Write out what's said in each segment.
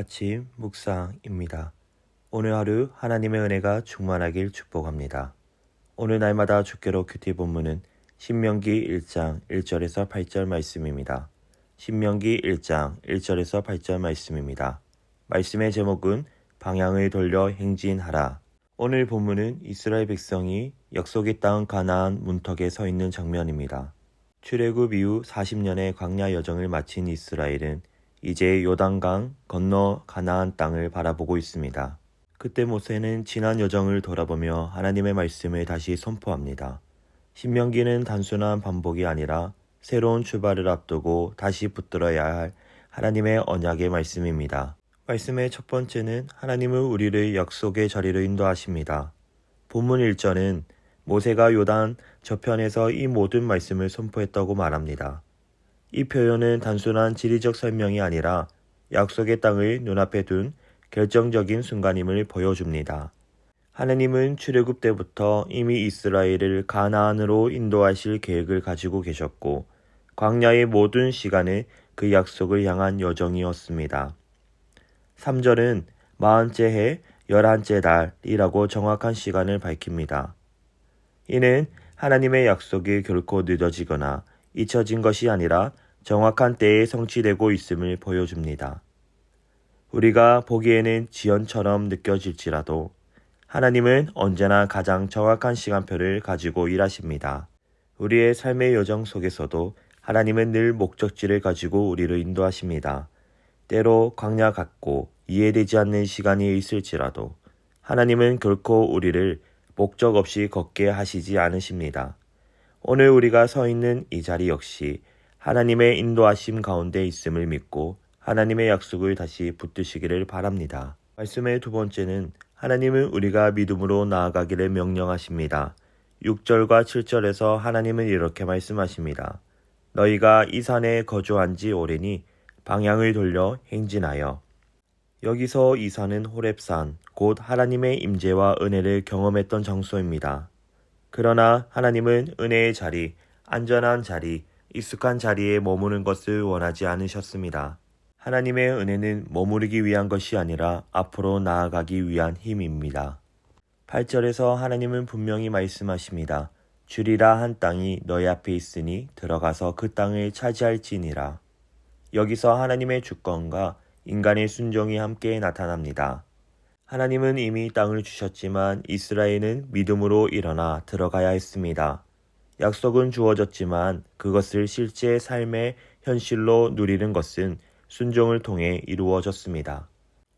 아침 묵상입니다. 오늘 하루 하나님의 은혜가 충만하길 축복합니다. 오늘 날마다 주께로 큐티 본문은 신명기 1장 1절에서 8절 말씀입니다. 신명기 1장 1절에서 8절 말씀입니다. 말씀의 제목은 방향을 돌려 행진하라. 오늘 본문은 이스라엘 백성이 약속의 땅 가나안 문턱에 서 있는 장면입니다. 출애굽 이후 40년의 광야 여정을 마친 이스라엘은 이제 요단강 건너 가나안 땅을 바라보고 있습니다. 그때 모세는 지난 여정을 돌아보며 하나님의 말씀을 다시 선포합니다. 신명기는 단순한 반복이 아니라 새로운 출발을 앞두고 다시 붙들어야 할 하나님의 언약의 말씀입니다. 말씀의 첫 번째는 하나님은 우리를 약속의 자리로 인도하십니다. 본문 1절은 모세가 요단 저편에서 이 모든 말씀을 선포했다고 말합니다. 이 표현은 단순한 지리적 설명이 아니라 약속의 땅을 눈앞에 둔 결정적인 순간임을 보여줍니다. 하나님은 출애굽 때부터 이미 이스라엘을 가나안으로 인도하실 계획을 가지고 계셨고 광야의 모든 시간은 그 약속을 향한 여정이었습니다. 3절은 40째 해 11째 달이라고 정확한 시간을 밝힙니다. 이는 하나님의 약속이 결코 늦어지거나 잊혀진 것이 아니라 정확한 때에 성취되고 있음을 보여줍니다. 우리가 보기에는 지연처럼 느껴질지라도 하나님은 언제나 가장 정확한 시간표를 가지고 일하십니다. 우리의 삶의 여정 속에서도 하나님은 늘 목적지를 가지고 우리를 인도하십니다. 때로 광야 같고 이해되지 않는 시간이 있을지라도 하나님은 결코 우리를 목적 없이 걷게 하시지 않으십니다. 오늘 우리가 서 있는 이 자리 역시 하나님의 인도하심 가운데 있음을 믿고 하나님의 약속을 다시 붙드시기를 바랍니다. 말씀의 두 번째는 하나님은 우리가 믿음으로 나아가기를 명령하십니다. 6절과 7절에서 하나님은 이렇게 말씀하십니다. 너희가 이 산에 거주한 지 오래니 방향을 돌려 행진하여. 여기서 이 산은 호렙산, 곧 하나님의 임재와 은혜를 경험했던 장소입니다. 그러나 하나님은 은혜의 자리, 안전한 자리, 익숙한 자리에 머무는 것을 원하지 않으셨습니다. 하나님의 은혜는 머무르기 위한 것이 아니라 앞으로 나아가기 위한 힘입니다. 8절에서 하나님은 분명히 말씀하십니다. 주리라 한 땅이 너희 앞에 있으니 들어가서 그 땅을 차지할지니라. 여기서 하나님의 주권과 인간의 순종이 함께 나타납니다. 하나님은 이미 땅을 주셨지만 이스라엘은 믿음으로 일어나 들어가야 했습니다. 약속은 주어졌지만 그것을 실제 삶의 현실로 누리는 것은 순종을 통해 이루어졌습니다.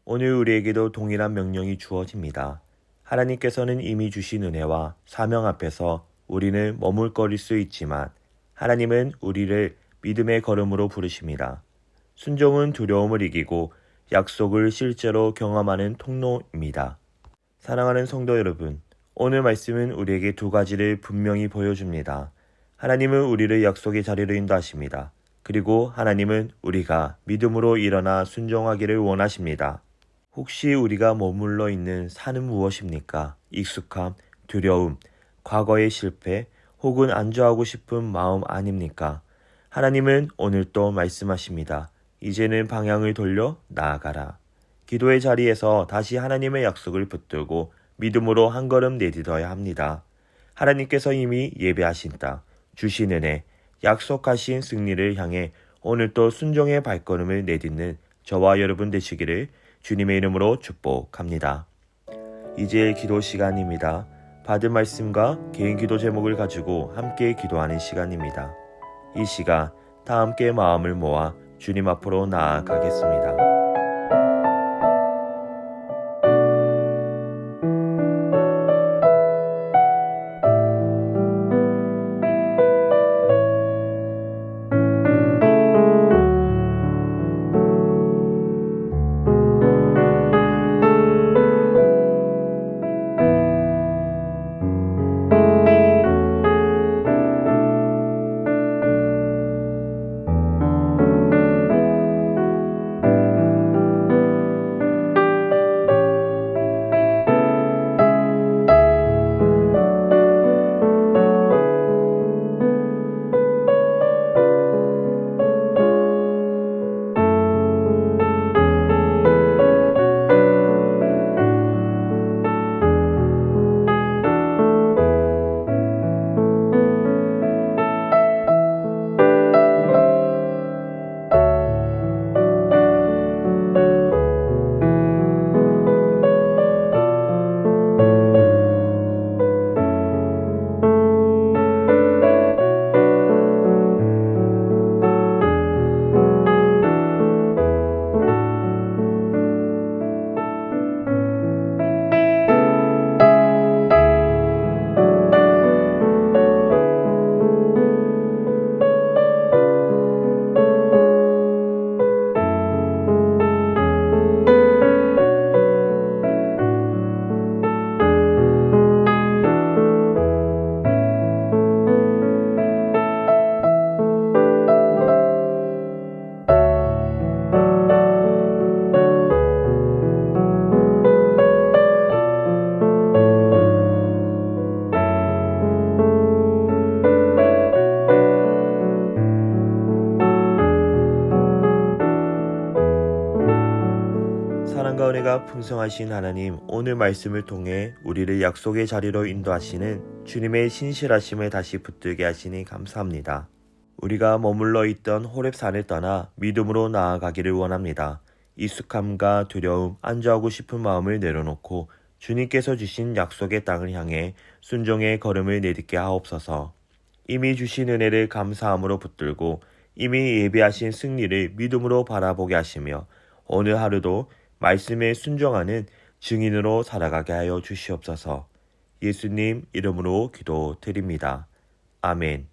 오늘 우리에게도 동일한 명령이 주어집니다. 하나님께서는 이미 주신 은혜와 사명 앞에서 우리는 머물거릴 수 있지만 하나님은 우리를 믿음의 걸음으로 부르십니다. 순종은 두려움을 이기고 약속을 실제로 경험하는 통로입니다. 사랑하는 성도 여러분, 오늘 말씀은 우리에게 두 가지를 분명히 보여줍니다. 하나님은 우리를 약속의 자리로 인도하십니다. 그리고 하나님은 우리가 믿음으로 일어나 순종하기를 원하십니다. 혹시 우리가 머물러 있는 산은 무엇입니까? 익숙함, 두려움, 과거의 실패, 혹은 안주하고 싶은 마음 아닙니까? 하나님은 오늘 또 말씀하십니다. 이제는 방향을 돌려 나아가라. 기도의 자리에서 다시 하나님의 약속을 붙들고 믿음으로 한 걸음 내딛어야 합니다. 하나님께서 이미 예배하신 땅, 주신 은혜, 약속하신 승리를 향해 오늘도 순종의 발걸음을 내딛는 저와 여러분 되시기를 주님의 이름으로 축복합니다. 이제 기도 시간입니다. 받은 말씀과 개인 기도 제목을 가지고 함께 기도하는 시간입니다. 이 시간 다 함께 마음을 모아 주님 앞으로 나아가겠습니다. 은혜가 풍성하신 하나님, 오늘 말씀을 통해 우리를 약속의 자리로 인도하시는 주님의 신실하심을 다시 붙들게 하시니 감사합니다. 우리가 머물러 있던 호렙산을 떠나 믿음으로 나아가기를 원합니다. 익숙함과 두려움, 안주하고 싶은 마음을 내려놓고 주님께서 주신 약속의 땅을 향해 순종의 걸음을 내딛게 하옵소서. 이미 주신 은혜를 감사함으로 붙들고 이미 예비하신 승리를 믿음으로 바라보게 하시며 오늘 하루도 말씀에 순종하는 증인으로 살아가게 하여 주시옵소서. 예수님 이름으로 기도드립니다. 아멘.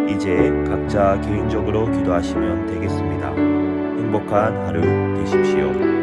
이제 각자 개인적으로 기도하시면 되겠습니다. 행복한 하루 되십시오.